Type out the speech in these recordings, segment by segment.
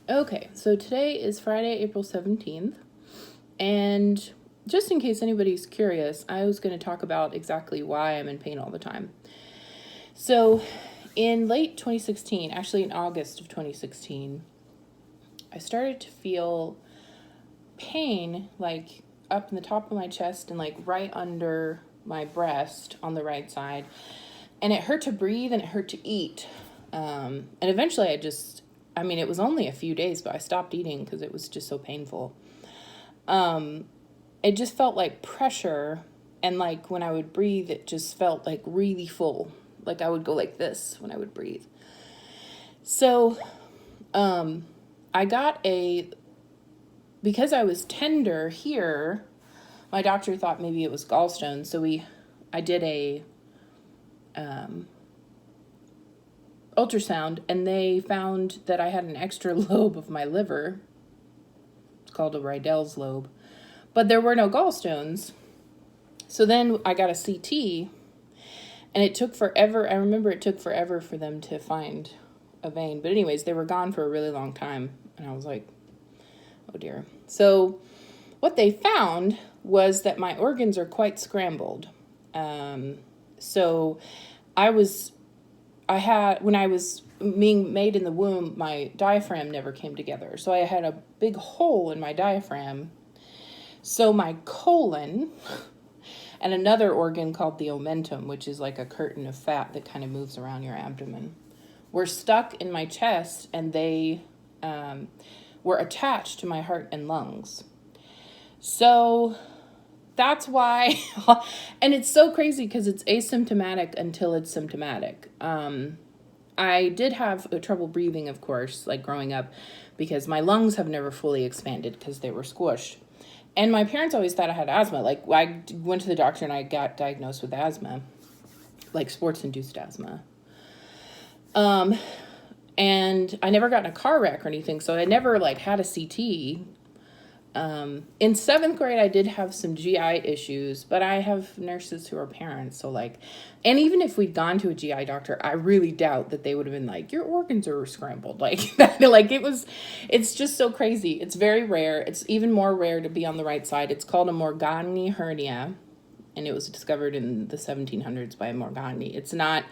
Okay, so today is Friday, April 17th, and just in case anybody's curious, I was going to talk about exactly why I'm in pain all the time. So, in late 2016, actually in August of 2016, I started to feel pain like up in the top of my chest and like right under my breast on the right side. And it hurt to breathe and it hurt to eat. And eventually it was only a few days, but I stopped eating because it was just so painful. It just felt like pressure. And like when I would breathe, it just felt like really full. Like I would go like this when I would breathe. So I got because I was tender here, my doctor thought maybe it was gallstones. So I did a ultrasound, and they found that I had an extra lobe of my liver. It's called a Rydell's lobe. But there were no gallstones. So then I got a CT, and it took forever. I remember it took forever for them to find a vein. But anyways, they were gone for a really long time. And I was like, oh dear. So what they found was that my organs are quite scrambled. So when I was being made in the womb, my diaphragm never came together. So I had a big hole in my diaphragm. So my colon and another organ called the omentum, which is like a curtain of fat that kind of moves around your abdomen, were stuck in my chest, and they were attached to my heart and lungs. So that's why, and it's so crazy because it's asymptomatic until it's symptomatic. I did have trouble breathing, of course, like growing up, because my lungs have never fully expanded because they were squished. And my parents always thought I had asthma. Like I went to the doctor and I got diagnosed with asthma, like sports-induced asthma. And I never got in a car wreck or anything, so I never like had a CT. In 7th grade, I did have some GI issues, but I have nurses who are parents. So like, and even if we'd gone to a GI doctor, I really doubt that they would have been like, your organs are scrambled. Like that, like it's just so crazy. It's very rare. It's even more rare to be on the right side. It's called a Morgagni hernia, and it was discovered in the 1700s by Morgagni. It's not,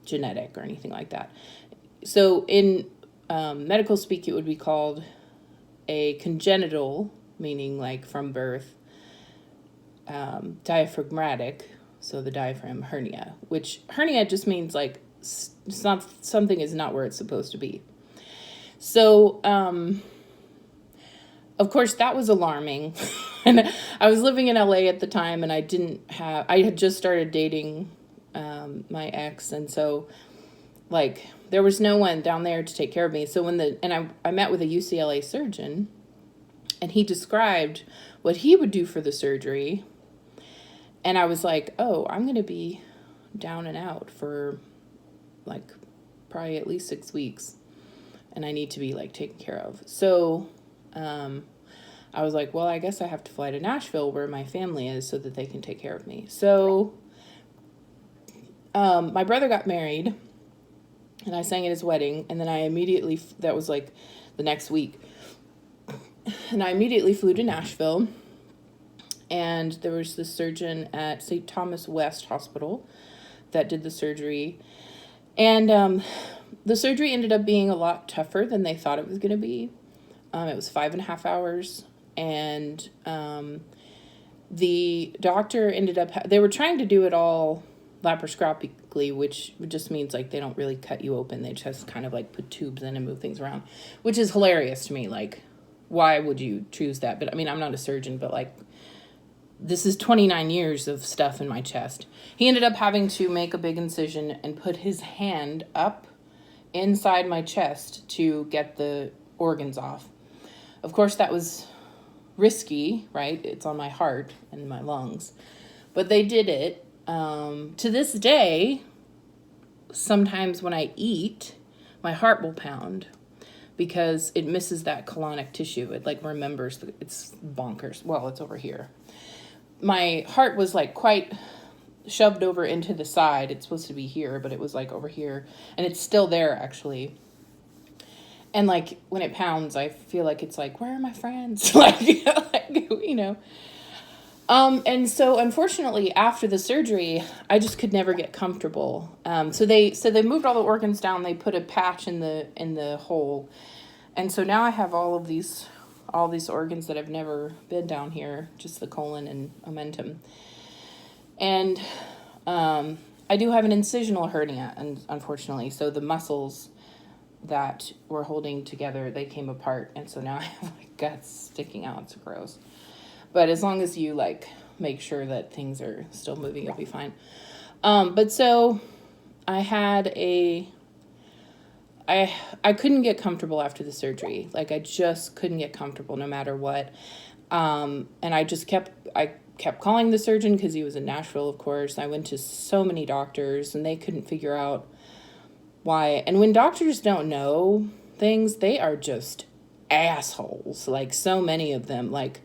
genetic or anything like that. So in, medical speak, it would be called a congenital, meaning like from birth, diaphragmatic, so the diaphragm hernia, which hernia just means like something is not where it's supposed to be. So, of course, that was alarming. And I was living in LA at the time, and I had just started dating my ex, and so like there was no one down there to take care of me. So I met with a UCLA surgeon, and he described what he would do for the surgery. And I was like, oh, I'm going to be down and out for like probably at least 6 weeks, and I need to be like taken care of. So I was like, well, I guess I have to fly to Nashville where my family is so that they can take care of me. So my brother got married, and I sang at his wedding, and then that was like the next week, and I immediately flew to Nashville, and there was this surgeon at St. Thomas West Hospital that did the surgery, and the surgery ended up being a lot tougher than they thought it was going to be. It was 5.5 hours, and the doctor ended up, they were trying to do it all laparoscopically, which just means like they don't really cut you open. They just kind of like put tubes in and move things around, which is hilarious to me. Like, why would you choose that? But I mean, I'm not a surgeon, but like, this is 29 years of stuff in my chest. He ended up having to make a big incision and put his hand up inside my chest to get the organs off. Of course, that was risky, right? It's on my heart and my lungs. But they did it. To this day, sometimes when I eat, my heart will pound because it misses that colonic tissue. It like remembers, it's bonkers. Well, it's over here. My heart was like quite shoved over into the side. It's supposed to be here, but it was like over here, and it's still there actually. And like when it pounds, I feel like it's like, where are my friends? like, you know. And so unfortunately, after the surgery, I just could never get comfortable. So they moved all the organs down. They put a patch in the hole, and so now I have all these organs that have never been down here, just the colon and omentum. And I do have an incisional hernia, and unfortunately, so the muscles that were holding together, they came apart, and so now I have like guts sticking out. It's gross. But as long as you like make sure that things are still moving, you'll be fine. But so I had I couldn't get comfortable after the surgery. Like I just couldn't get comfortable no matter what. And I kept calling the surgeon because he was in Nashville, of course. I went to so many doctors and they couldn't figure out why. And when doctors don't know things, they are just assholes. Like so many of them, like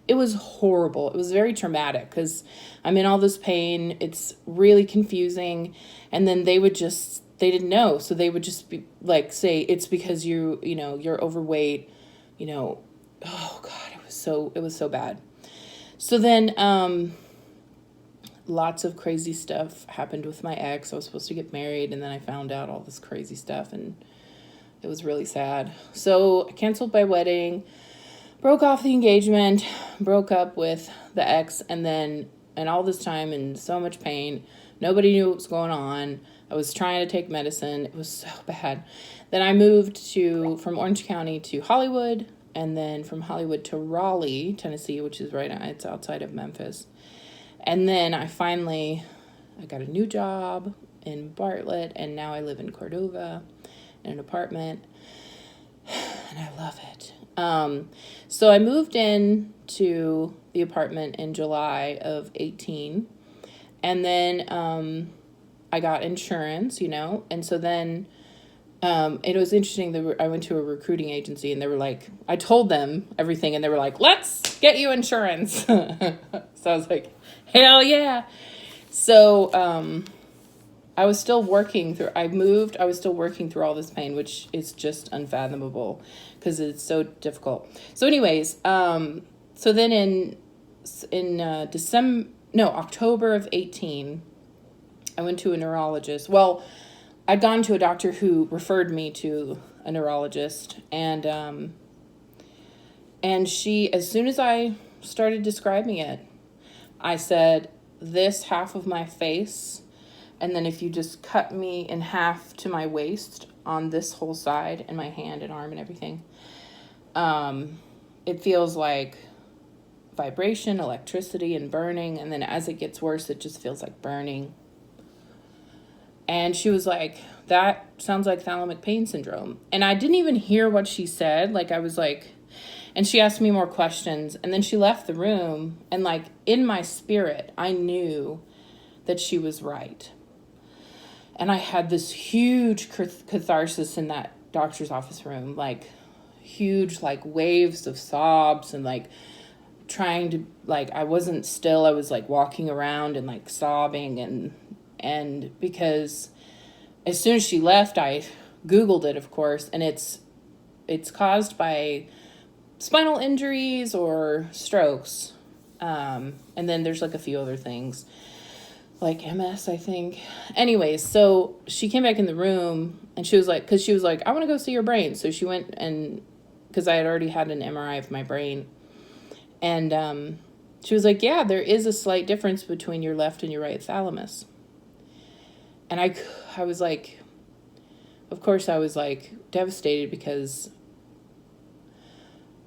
it was horrible. It was very traumatic because I'm in all this pain. It's really confusing. And then they didn't know. So they would just be like, say, it's because you're overweight, oh God, it was so bad. So then, lots of crazy stuff happened with my ex. I was supposed to get married and then I found out all this crazy stuff and it was really sad. So I canceled my wedding, broke off the engagement, broke up with the ex, and all this time in so much pain, nobody knew what was going on. I was trying to take medicine. It was so bad. Then I moved from Orange County to Hollywood, and then from Hollywood to Raleigh, Tennessee, which is it's outside of Memphis. And then I got a new job in Bartlett, and now I live in Cordova in an apartment, and I love it. So I moved in to the apartment in July of 18, and then I got insurance, and so then it was interesting. I went to a recruiting agency, and they were like, I told them everything, and they were like, let's get you insurance. So I was like, hell yeah. So I was still working through all this pain, which is just unfathomable because it's so difficult. So anyways, so then in October of 18, I went to a neurologist. Well, I'd gone to a doctor who referred me to a neurologist, and she, as soon as I started describing it, I said, this half of my face, and then if you just cut me in half to my waist on this whole side and my hand and arm and everything, it feels like vibration, electricity, and burning, and then as it gets worse, it just feels like burning. And she was like, that sounds like thalamic pain syndrome. And I didn't even hear what she said. Like, I was like, and she asked me more questions. And then she left the room. And like, in my spirit, I knew that she was right. And I had this huge catharsis in that doctor's office room. Like, huge, like, waves of sobs and like, trying to, like, I wasn't still. I was like walking around and like sobbing and because as soon as she left, I Googled it, of course, and it's caused by spinal injuries or strokes. And then there's like a few other things, like MS, I think. Anyways, so she came back in the room and she was like, I want to go see your brain. So she went, and because I had already had an MRI of my brain. And she was like, yeah, there is a slight difference between your left and your right thalamus. And I was like, of course I was like devastated because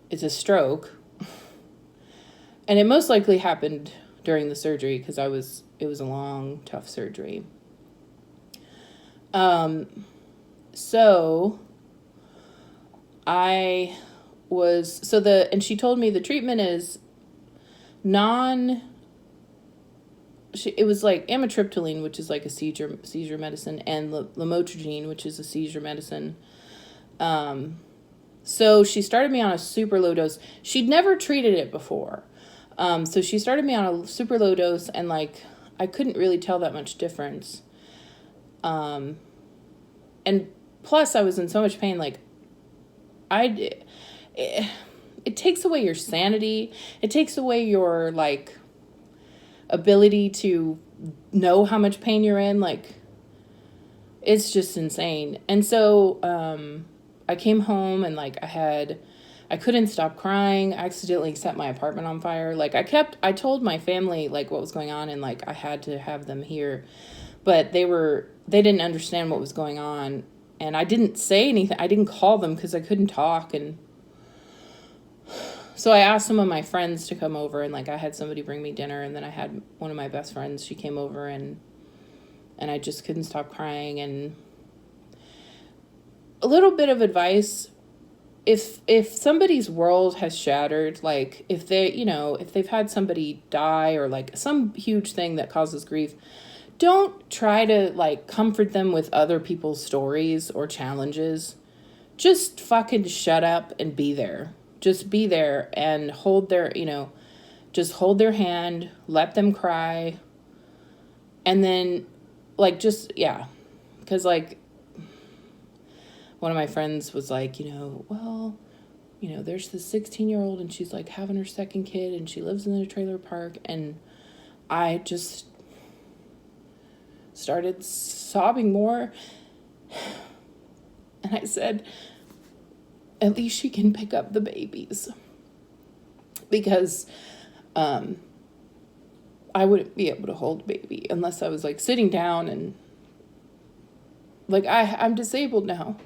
it's a stroke. And it most likely happened during the surgery because it was a long, tough surgery. So and she told me the treatment is it was like amitriptyline, which is like a seizure medicine, and lamotrigine, which is a seizure medicine. So she started me on a super low dose. She'd never treated it before. So she started me on a super low dose, and like, I couldn't really tell that much difference. And plus I was in so much pain, like it takes away your sanity. It takes away your, like, ability to know how much pain you're in. Like, it's just insane. And so I came home and, like, I couldn't stop crying. I accidentally set my apartment on fire. Like, I told my family, like, what was going on, and, like, I had to have them here. But they didn't understand what was going on. And I didn't say anything. I didn't call them because I couldn't talk. And so I asked some of my friends to come over, and, like, I had somebody bring me dinner. And then I had one of my best friends. She came over, and I just couldn't stop crying. And a little bit of advice: if somebody's world has shattered, like, if they've had somebody die, or, like, some huge thing that causes grief, don't try to, like, comfort them with other people's stories or challenges. Just fucking shut up and be there. Just be there and hold their hand, let them cry. And then, like, just, yeah. Because, like, one of my friends was like, well, there's this 16-year-old and she's, like, having her second kid and she lives in a trailer park. And I just started sobbing more. And I said, at least she can pick up the babies. Because I wouldn't be able to hold a baby unless I was, like, sitting down and, like, I'm disabled now.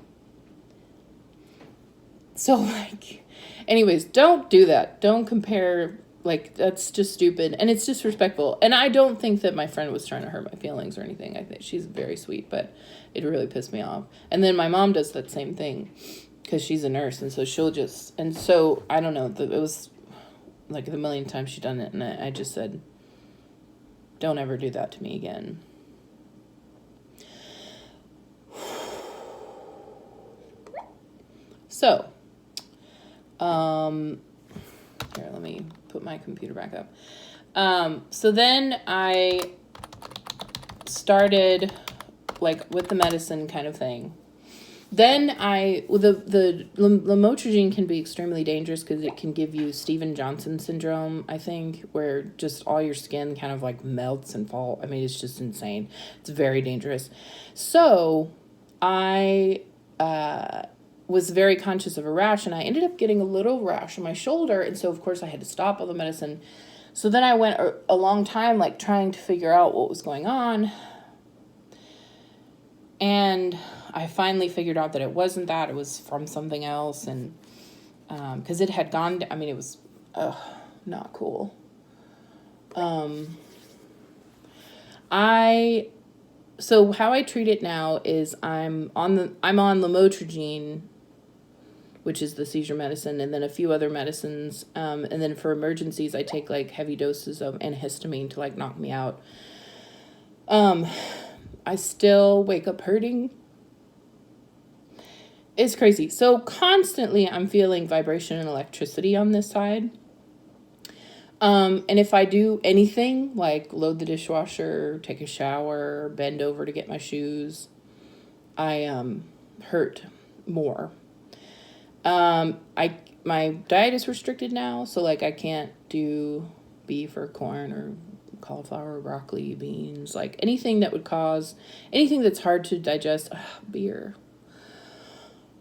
So, like, anyways, don't do that. Don't compare. Like, that's just stupid, and it's disrespectful. And I don't think that my friend was trying to hurt my feelings or anything. I think she's very sweet, but it really pissed me off. And then my mom does that same thing because she's a nurse, and so I don't know. It was like the millionth time she'd done it, and I just said, don't ever do that to me again. So, here, let me put my computer back up. So then I started, like, with the medicine kind of thing. Then the lamotrigine can be extremely dangerous because it can give you Stevens-Johnson syndrome, I think, where just all your skin kind of, like, melts and fall. I mean, it's just insane. It's very dangerous. So I was very conscious of a rash, and I ended up getting a little rash on my shoulder, and so, of course, I had to stop all the medicine. So then I went a long time, like, trying to figure out what was going on, and I finally figured out that it wasn't that. It was from something else, and because it had gone, I mean, it was not cool. So how I treat it now is I'm on lamotrigine, which is the seizure medicine, and then a few other medicines. And then for emergencies, I take, like, heavy doses of antihistamine to, like, knock me out. I still wake up hurting. It's crazy. So constantly I'm feeling vibration and electricity on this side. And if I do anything, like load the dishwasher, take a shower, bend over to get my shoes, I hurt more. My diet is restricted now, so, like, I can't do beef or corn or cauliflower, broccoli, beans, like, anything that's hard to digest. Beer.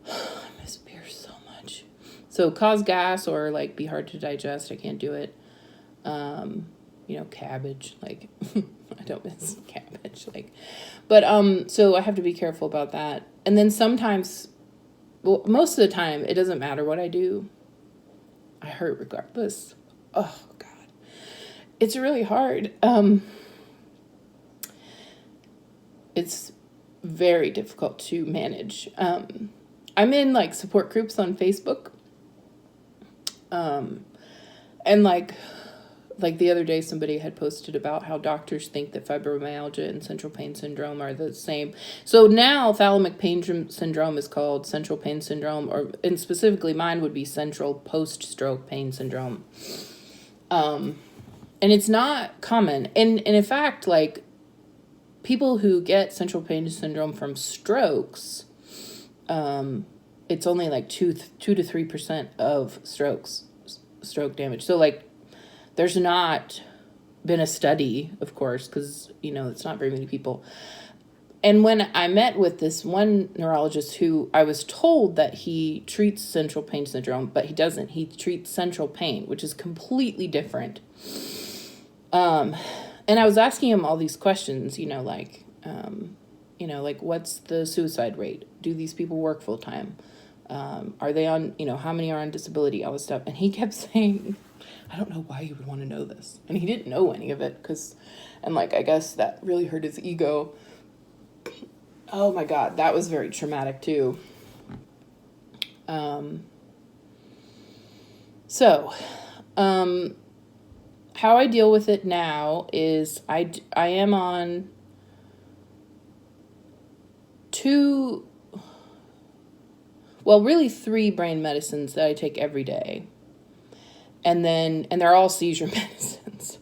I miss beer so much. So cause gas or, like, be hard to digest, I can't do it. Cabbage, like, I don't miss cabbage, like, but, so I have to be careful about that. And then sometimes, well, most of the time, it doesn't matter what I do. I hurt regardless. Oh, God. It's really hard. It's very difficult to manage. I'm in, like, support groups on Facebook. And, like the other day, somebody had posted about how doctors think that fibromyalgia and central pain syndrome are the same. So now thalamic pain syndrome is called central pain syndrome, and specifically mine would be central post-stroke pain syndrome. And it's not common. And in fact, like, people who get central pain syndrome from strokes, it's only like 2 to 3% of stroke damage. So like there's not been a study, of course, because it's not very many people. And when I met with this one neurologist who I was told that he treats central pain syndrome, but he doesn't. He treats central pain, which is completely different. And I was asking him all these questions, like what's the suicide rate? Do these people work full time? Are they on, how many are on disability, all this stuff. And he kept saying, I don't know why you would want to know this. And he didn't know any of it I guess that really hurt his ego. Oh my God, that was very traumatic too. How I deal with it now is I am on 3 brain medicines that I take every day. And they're all seizure medicines.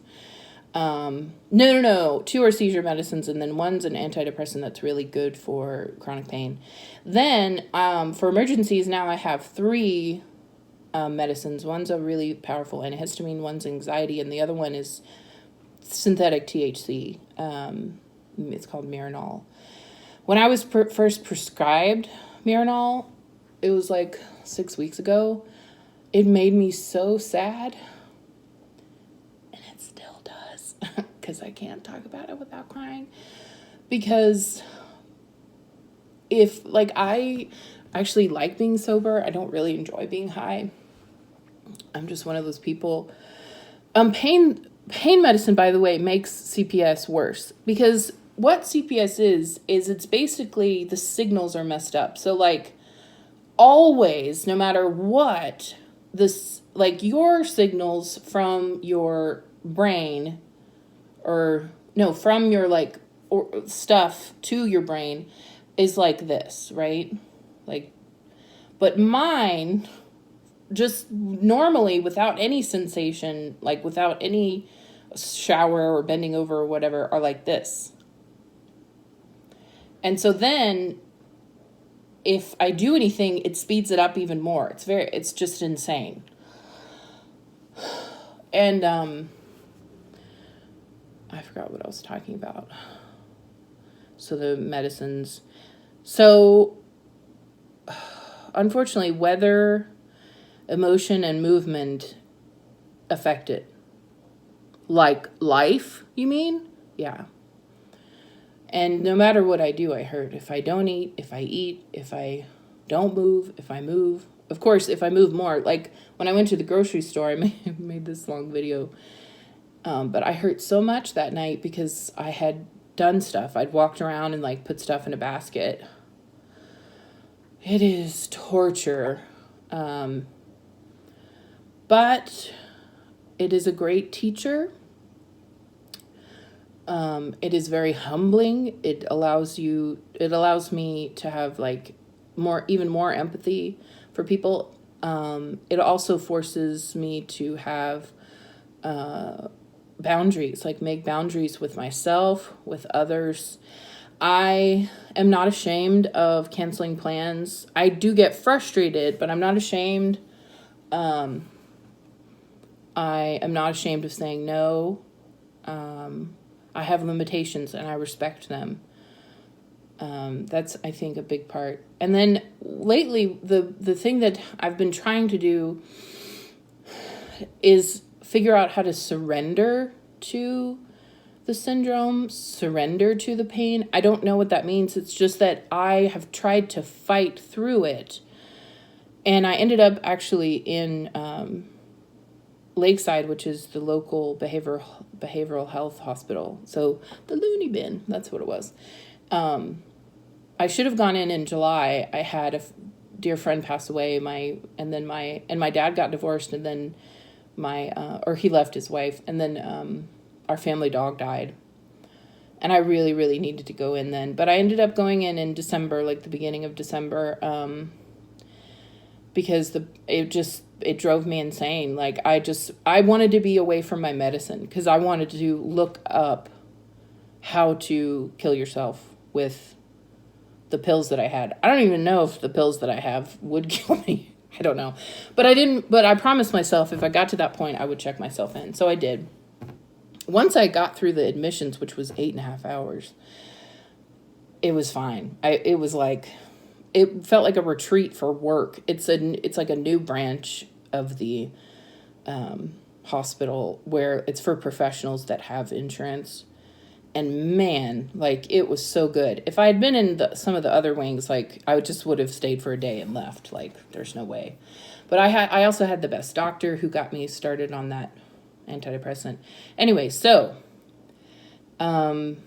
No. 2 are seizure medicines, and then 1's an antidepressant that's really good for chronic pain. Then, for emergencies, now I have 3 medicines. 1's a really powerful antihistamine, 1's anxiety, and the other one is synthetic THC. It's called Miranol. When I was first prescribed Miranol, it was like 6 weeks ago. It made me so sad. Because I can't talk about it without crying. Because I actually like being sober. I don't really enjoy being high. I'm just one of those people. Pain medicine, by the way, makes CPS worse. Because what CPS is it's basically the signals are messed up. So always, no matter what, your signals from your brain from your stuff to your brain is like this, right? But mine, just normally without any sensation, without any shower or bending over or whatever, are like this. And so then if I do anything, it speeds it up even more. It's just insane. And, I forgot what I was talking about. So the medicines. So, unfortunately, weather, emotion, and movement affect it. Like life, you mean? Yeah. And no matter what I do, I hurt. If I don't eat, if I eat, if I don't move, if I move. Of course, if I move more. When I went to the grocery store, I made this long video. But I hurt so much that night because I had done stuff. I'd walked around and put stuff in a basket. It is torture. But it is a great teacher. It is very humbling. It allows me to have even more empathy for people. It also forces me to have, boundaries, make boundaries with myself, with others. I am not ashamed of canceling plans. I do get frustrated, but I'm not ashamed. I am not ashamed of saying no. I have limitations and I respect them. That's, I think, a big part. And then lately, the thing that I've been trying to do is figure out how to surrender to the syndrome, surrender to the pain. I don't know what that means. It's just that I have tried to fight through it. And I ended up actually in Lakeside, which is the local behavioral health hospital. So the loony bin, that's what it was. I should have gone in July. I had a dear friend pass away. My dad got divorced, and then he left his wife, and then our family dog died. And I really, really needed to go in then. But I ended up going in December, the beginning of December, because it drove me insane. I wanted to be away from my medicine because I wanted to look up how to kill yourself with the pills that I had. I don't even know if the pills that I have would kill me. I don't know. But I promised myself if I got to that point, I would check myself in. So I did. Once I got through the admissions, which was 8.5 hours, it was fine. It felt like a retreat for work. It's like a new branch of the hospital where it's for professionals that have insurance. And man, like, it was so good. If I had been in some of the other wings, like, I would have stayed for a day and left. Like, there's no way. But I also had the best doctor who got me started on that antidepressant. Anyway, so I've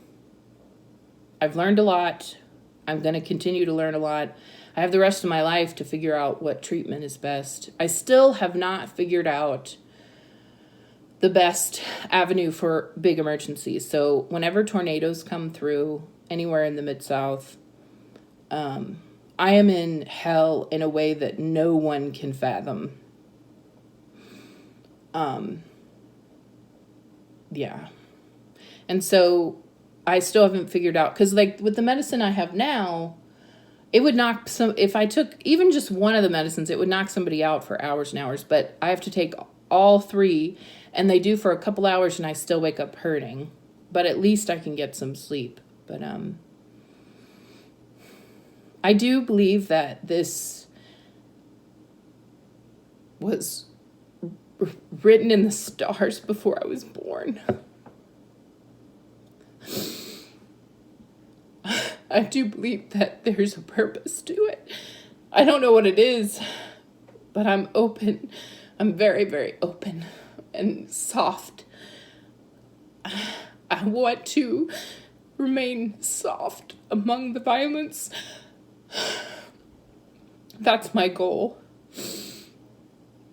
learned a lot. I'm going to continue to learn a lot. I have the rest of my life to figure out what treatment is best. I still have not figured out the best avenue for big emergencies. So whenever tornadoes come through anywhere in the Mid-South, I am in hell in a way that no one can fathom. Yeah. And so I still haven't figured out, because like with the medicine I have now, it would knock if I took even just one of the medicines, it would knock somebody out for hours and hours, but I have to take all three, and they do for a couple hours, and I still wake up hurting. But at least I can get some sleep. But I do believe that this was written in the stars before I was born. I do believe that there's a purpose to it. I don't know what it is, but I'm open. I'm very, very open and soft. I want to remain soft among the violence. That's my goal.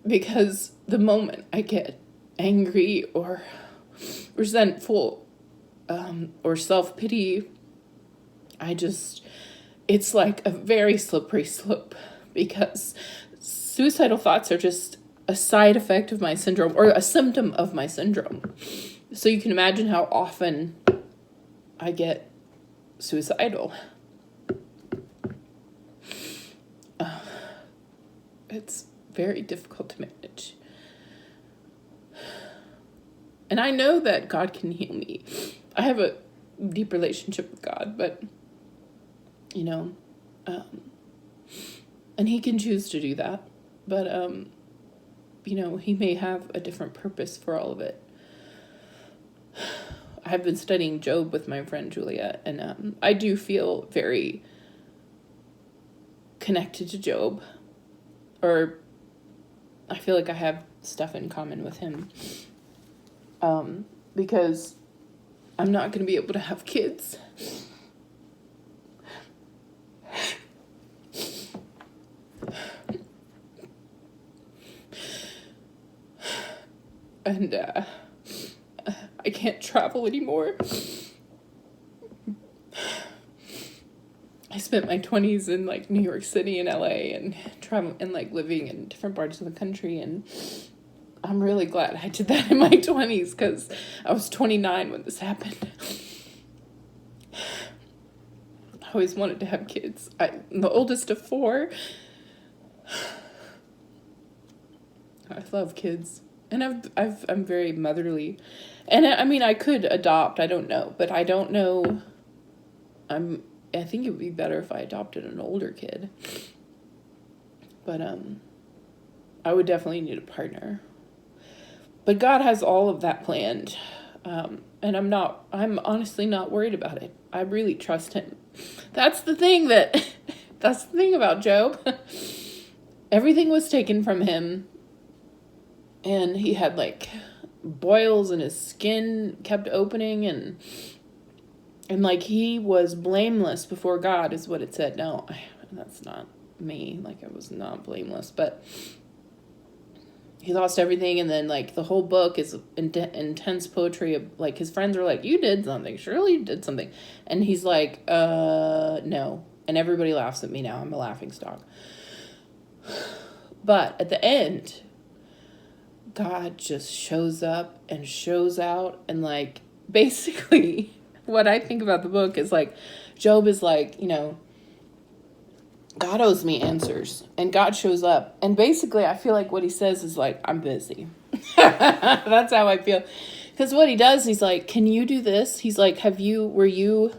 Because the moment I get angry or resentful or self-pity, it's like a very slippery slope, because suicidal thoughts are just a side effect of my syndrome, or a symptom of my syndrome. So you can imagine how often I get suicidal. It's very difficult to manage. And I know that God can heal me. I have a deep relationship with God, but, and he can choose to do that. But, he may have a different purpose for all of it. I have been studying Job with my friend Julia, and I do feel very connected to Job. Or I feel like I have stuff in common with him. Because I'm not going to be able to have kids. And I can't travel anymore. I spent my 20s in like New York City and LA and travel and like living in different parts of the country, and I'm really glad I did that in my 20s, because I was 29 when this happened. I always wanted to have kids. I'm the oldest of 4. I love kids. And I'm very motherly. And I mean, I could adopt, I don't know. But I don't know. I think it would be better if I adopted an older kid. But I would definitely need a partner. But God has all of that planned. And I'm honestly not worried about it. I really trust him. That's the thing about Job. Everything was taken from him. And he had like boils, and his skin kept opening, and like he was blameless before God is what it said. No, that's not me. Like, I was not blameless, but he lost everything. And then like the whole book is intense poetry of like, his friends are like, you did something, surely you did something. And he's like, no. And everybody laughs at me now. I'm a laughingstock. But at the end, God just shows up and shows out. And like, basically what I think about the book is like, Job is like, God owes me answers, and God shows up. And basically, I feel like what he says is like, I'm busy. That's how I feel. Because what he does, he's like, can you do this? He's like, were you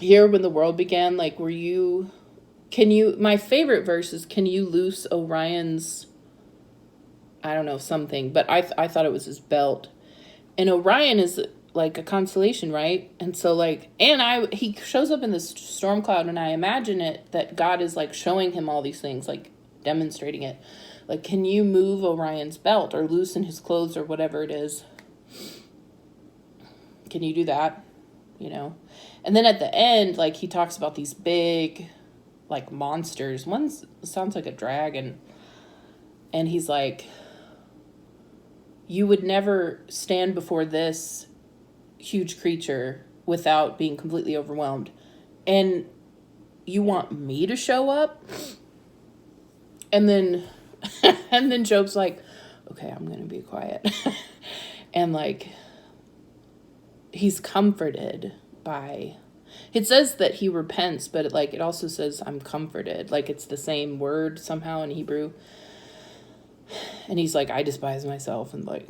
here when the world began? Like, my favorite verse is, can you loose Orion's, I don't know, something, but I thought it was his belt. And Orion is like a constellation, right? And so like, he shows up in this storm cloud, and I imagine it that God is like showing him all these things, like demonstrating it. Like, can you move Orion's belt or loosen his clothes or whatever it is? Can you do that? You know? And then at the end, like, he talks about these big, like, monsters. One sounds like a dragon. And he's like, you would never stand before this huge creature without being completely overwhelmed. And you want me to show up? And then and then Job's like, okay, I'm going to be quiet. And like, he's comforted by, it says that he repents, but it also says I'm comforted. Like, it's the same word somehow in Hebrew. And he's like, I despise myself. And like,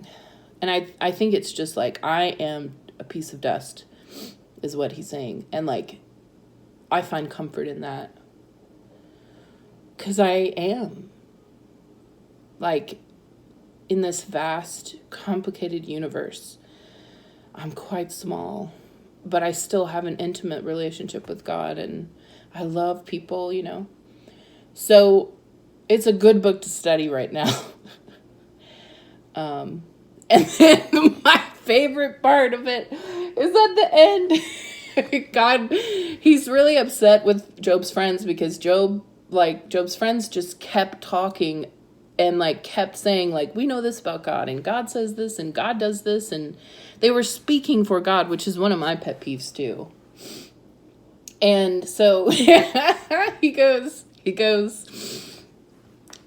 and I think it's just like, I am a piece of dust is what he's saying. And like, I find comfort in that. 'Cause I am. Like, in this vast, complicated universe, I'm quite small, but I still have an intimate relationship with God, and I love people, you know. So it's a good book to study right now. And then my favorite part of it is at the end. God, he's really upset with Job's friends because Job's friends just kept talking and like kept saying like, we know this about God, and God says this, and God does this, and they were speaking for God, which is one of my pet peeves too. And so he goes,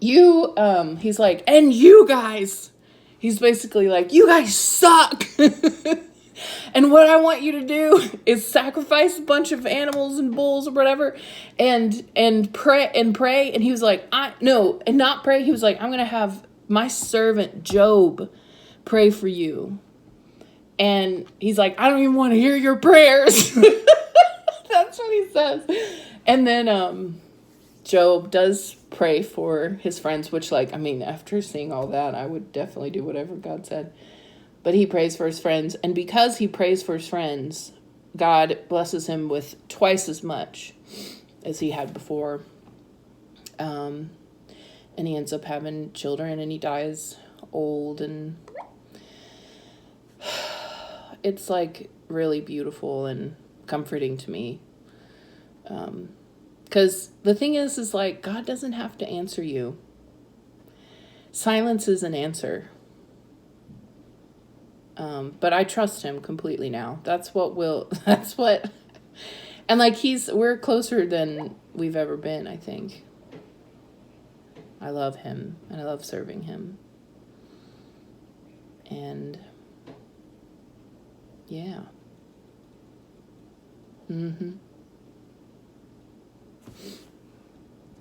he's like, and you guys, he's basically like, you guys suck. And what I want you to do is sacrifice a bunch of animals and bulls or whatever, and pray. And he was like, not pray. He was like, I'm going to have my servant Job pray for you. And he's like, I don't even want to hear your prayers. That's what he says. And then Job does pray for his friends, which, like, I mean, after seeing all that, I would definitely do whatever God said. But he prays for his friends. And because he prays for his friends, God blesses him with twice as much as he had before. And he ends up having children, and he dies old. And it's, like, really beautiful and comforting to me. Because the thing is like, God doesn't have to answer you. Silence is an answer. But I trust him completely now. And like, we're closer than we've ever been, I think. I love him, and I love serving him. And yeah.